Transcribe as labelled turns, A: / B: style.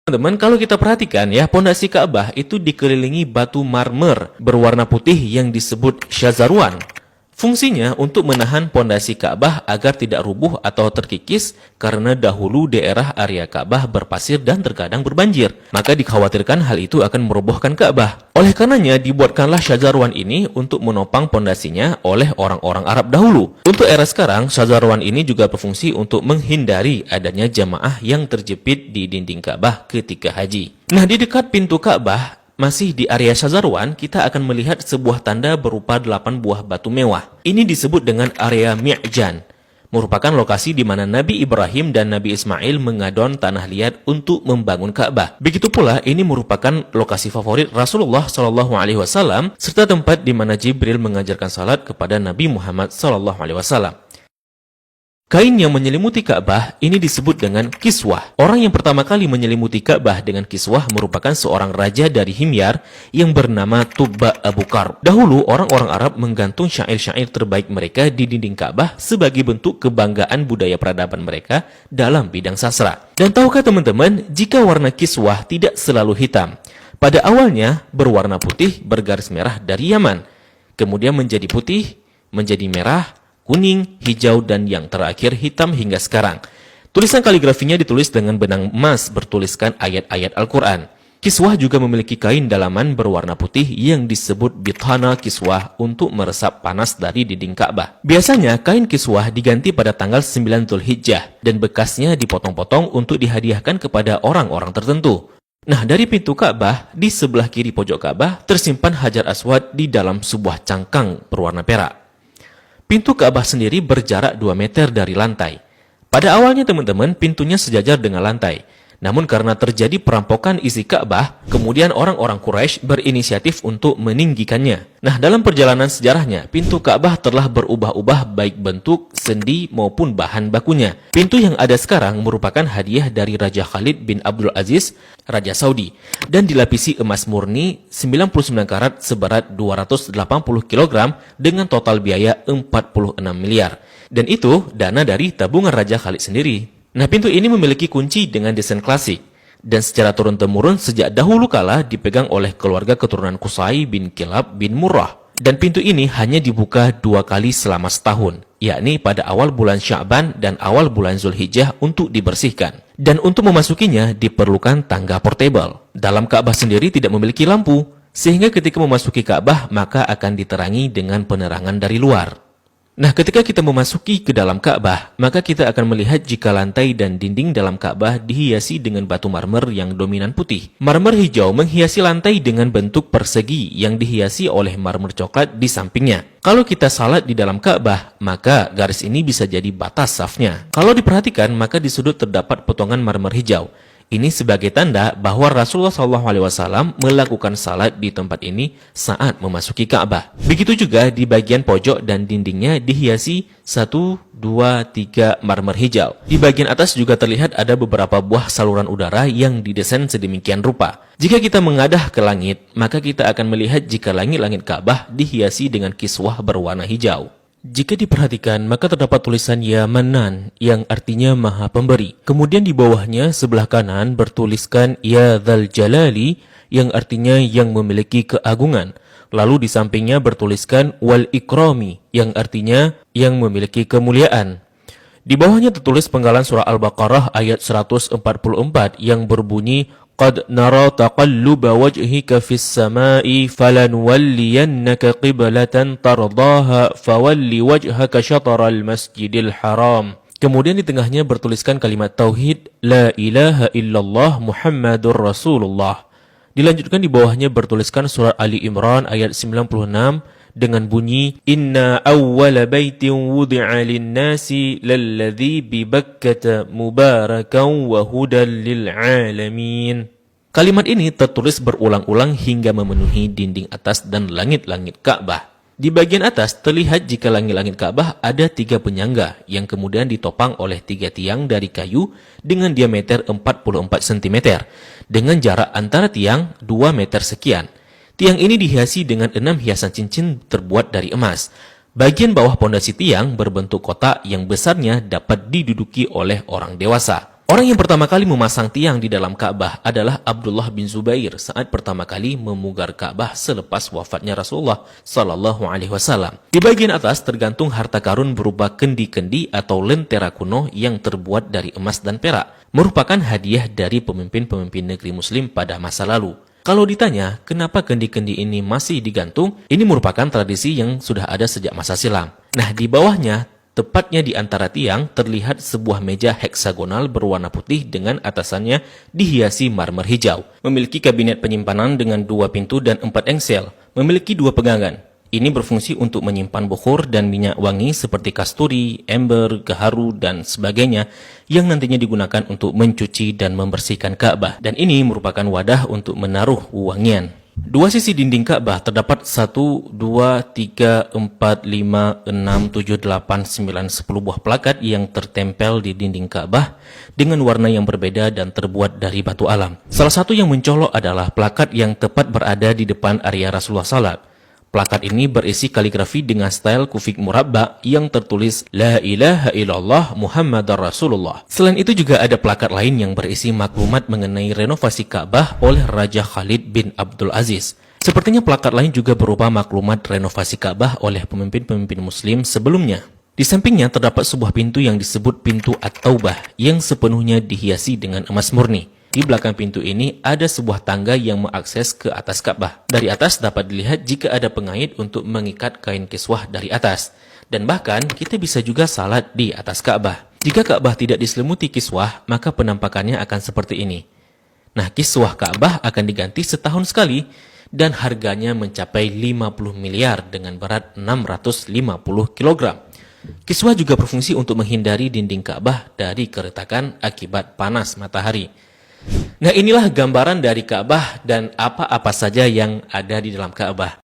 A: Teman-teman, kalau kita perhatikan ya, pondasi Ka'bah itu dikelilingi batu marmer berwarna putih yang disebut syazarwan. Fungsinya untuk menahan pondasi Ka'bah agar tidak rubuh atau terkikis karena dahulu daerah area Ka'bah berpasir dan terkadang berbanjir. Maka dikhawatirkan hal itu akan merobohkan Ka'bah. Oleh karenanya dibuatkanlah syazarwan ini untuk menopang pondasinya oleh orang-orang Arab dahulu. Untuk era sekarang, syazarwan ini juga berfungsi untuk menghindari adanya jamaah yang terjepit di dinding Ka'bah ketika haji. Nah, di dekat pintu Ka'bah, masih di area Syazarwan, kita akan melihat sebuah tanda berupa 8 buah batu mewah. Ini disebut dengan area Mi'jan, merupakan lokasi di mana Nabi Ibrahim dan Nabi Ismail mengadon tanah liat untuk membangun Ka'bah. Begitu pula, ini merupakan lokasi favorit Rasulullah SAW serta tempat di mana Jibril mengajarkan salat kepada Nabi Muhammad SAW. Kain yang menyelimuti Ka'bah ini disebut dengan kiswah. Orang yang pertama kali menyelimuti Ka'bah dengan kiswah merupakan seorang raja dari Himyar yang bernama Tubba Abu Karb. Dahulu, orang-orang Arab menggantung syair-syair terbaik mereka di dinding Ka'bah sebagai bentuk kebanggaan budaya peradaban mereka dalam bidang sastra. Dan tahukah teman-teman, jika warna kiswah tidak selalu hitam. Pada awalnya berwarna putih bergaris merah dari Yaman. Kemudian menjadi putih, menjadi merah, kuning, hijau, dan yang terakhir hitam hingga sekarang. Tulisan kaligrafinya ditulis dengan benang emas bertuliskan ayat-ayat Al-Quran. Kiswah juga memiliki kain dalaman berwarna putih yang disebut bithana kiswah untuk meresap panas dari dinding Ka'bah. Biasanya kain kiswah diganti pada tanggal 9 Dzulhijjah dan bekasnya dipotong-potong untuk dihadiahkan kepada orang-orang tertentu. Nah, dari pintu Ka'bah, di sebelah kiri pojok Ka'bah tersimpan Hajar Aswad di dalam sebuah cangkang berwarna perak. Pintu Ka'bah sendiri berjarak 2 meter dari lantai. Pada awalnya teman-teman, pintunya sejajar dengan lantai. Namun karena terjadi perampokan isi Ka'bah, kemudian orang-orang Quraisy berinisiatif untuk meninggikannya. Nah, dalam perjalanan sejarahnya, pintu Ka'bah telah berubah-ubah baik bentuk, sendi maupun bahan bakunya. Pintu yang ada sekarang merupakan hadiah dari Raja Khalid bin Abdul Aziz, Raja Saudi, dan dilapisi emas murni 99 karat seberat 280 kg dengan total biaya 46 miliar. Dan itu dana dari tabungan Raja Khalid sendiri. Nah, pintu ini memiliki kunci dengan desain klasik dan secara turun-temurun sejak dahulu kala dipegang oleh keluarga keturunan Qusay bin Kilab bin Murrah. Dan pintu ini hanya dibuka 2 kali selama setahun, yakni pada awal bulan Sya'ban dan awal bulan Zulhijjah untuk dibersihkan. Dan untuk memasukinya diperlukan tangga portable. Dalam Ka'bah sendiri tidak memiliki lampu, sehingga ketika memasuki Ka'bah maka akan diterangi dengan penerangan dari luar. Nah, ketika kita memasuki ke dalam Ka'bah, maka kita akan melihat jika lantai dan dinding dalam Ka'bah dihiasi dengan batu marmer yang dominan putih. Marmer hijau menghiasi lantai dengan bentuk persegi yang dihiasi oleh marmer coklat di sampingnya. Kalau kita salat di dalam Ka'bah, maka garis ini bisa jadi batas safnya. Kalau diperhatikan, maka di sudut terdapat potongan marmer hijau. Ini sebagai tanda bahwa Rasulullah SAW melakukan salat di tempat ini saat memasuki Ka'bah. Begitu juga di bagian pojok dan dindingnya dihiasi 1, 2, 3 marmer hijau. Di bagian atas juga terlihat ada beberapa buah saluran udara yang didesain sedemikian rupa. Jika kita mengadah ke langit, maka kita akan melihat jika langit-langit Ka'bah dihiasi dengan kiswah berwarna hijau. Jika diperhatikan, maka terdapat tulisan Ya Manan yang artinya Maha Pemberi. Kemudian di bawahnya sebelah kanan bertuliskan Ya Dzal Jalali yang artinya yang memiliki keagungan. Lalu di sampingnya bertuliskan Wal Ikrami yang artinya yang memiliki kemuliaan. Di bawahnya tertulis penggalan surah Al-Baqarah ayat 144 yang berbunyi Qad nara taqalluba wajhika fis sama'i falanuwalliyannaka qiblatan tardaha fawalli wajhaka syatral masjidil haram. Kemudian di tengahnya bertuliskan kalimat tauhid La ilaha illallah Muhammadur Rasulullah. Dilanjutkan di bawahnya bertuliskan surah Ali Imran ayat 96 dengan bunyi Inna awwala baitin wudi'a lin-nasi lalladzi bi Bakkata mubarakan wa hudan lil alamin. Kalimat ini tertulis berulang-ulang hingga memenuhi dinding atas dan langit-langit Ka'bah. Di bagian atas terlihat jika langit-langit Ka'bah ada 3 penyangga yang kemudian ditopang oleh 3 tiang dari kayu dengan diameter 44 cm dengan jarak antara tiang 2 meter sekian. Tiang ini dihiasi dengan 6 hiasan cincin terbuat dari emas. Bagian bawah pondasi tiang berbentuk kotak yang besarnya dapat diduduki oleh orang dewasa. Orang yang pertama kali memasang tiang di dalam Ka'bah adalah Abdullah bin Zubair saat pertama kali memugar Ka'bah selepas wafatnya Rasulullah Sallallahu Alaihi Wasallam. Di bagian atas tergantung harta karun berupa kendi-kendi atau lentera kuno yang terbuat dari emas dan perak, merupakan hadiah dari pemimpin-pemimpin negeri Muslim pada masa lalu. Kalau ditanya, kenapa kendi-kendi ini masih digantung? Ini merupakan tradisi yang sudah ada sejak masa silam. Nah, di bawahnya, tepatnya di antara tiang, terlihat sebuah meja heksagonal berwarna putih dengan atasannya dihiasi marmer hijau. Memiliki kabinet penyimpanan dengan 2 pintu dan 4 engsel. Memiliki 2 pegangan. Ini berfungsi untuk menyimpan bukhur dan minyak wangi seperti kasturi, ember, gaharu, dan sebagainya yang nantinya digunakan untuk mencuci dan membersihkan Ka'bah. Dan ini merupakan wadah untuk menaruh wangian. 2 sisi dinding Ka'bah terdapat 1, 2, 3, 4, 5, 6, 7, 8, 9, 10 buah plakat yang tertempel di dinding Ka'bah dengan warna yang berbeda dan terbuat dari batu alam. Salah satu yang mencolok adalah plakat yang tepat berada di depan area Rasulullah Salat. Plakat ini berisi kaligrafi dengan style kufik murabba yang tertulis La ilaha illallah Muhammadar Rasulullah. Selain itu juga ada plakat lain yang berisi maklumat mengenai renovasi Ka'bah oleh Raja Khalid bin Abdul Aziz. Sepertinya plakat lain juga berupa maklumat renovasi Ka'bah oleh pemimpin-pemimpin Muslim sebelumnya. Di sampingnya terdapat sebuah pintu yang disebut pintu At-Taubah yang sepenuhnya dihiasi dengan emas murni. Di belakang pintu ini ada sebuah tangga yang mengakses ke atas Ka'bah. Dari atas dapat dilihat jika ada pengait untuk mengikat kain kiswah dari atas. Dan bahkan kita bisa juga salat di atas Ka'bah. Jika Ka'bah tidak diselimuti kiswah, maka penampakannya akan seperti ini. Nah, kiswah Ka'bah akan diganti setahun sekali dan harganya mencapai 50 miliar dengan berat 650 kg. Kiswah juga berfungsi untuk menghindari dinding Ka'bah dari keretakan akibat panas matahari. Nah, inilah gambaran dari Ka'bah dan apa-apa saja yang ada di dalam Ka'bah.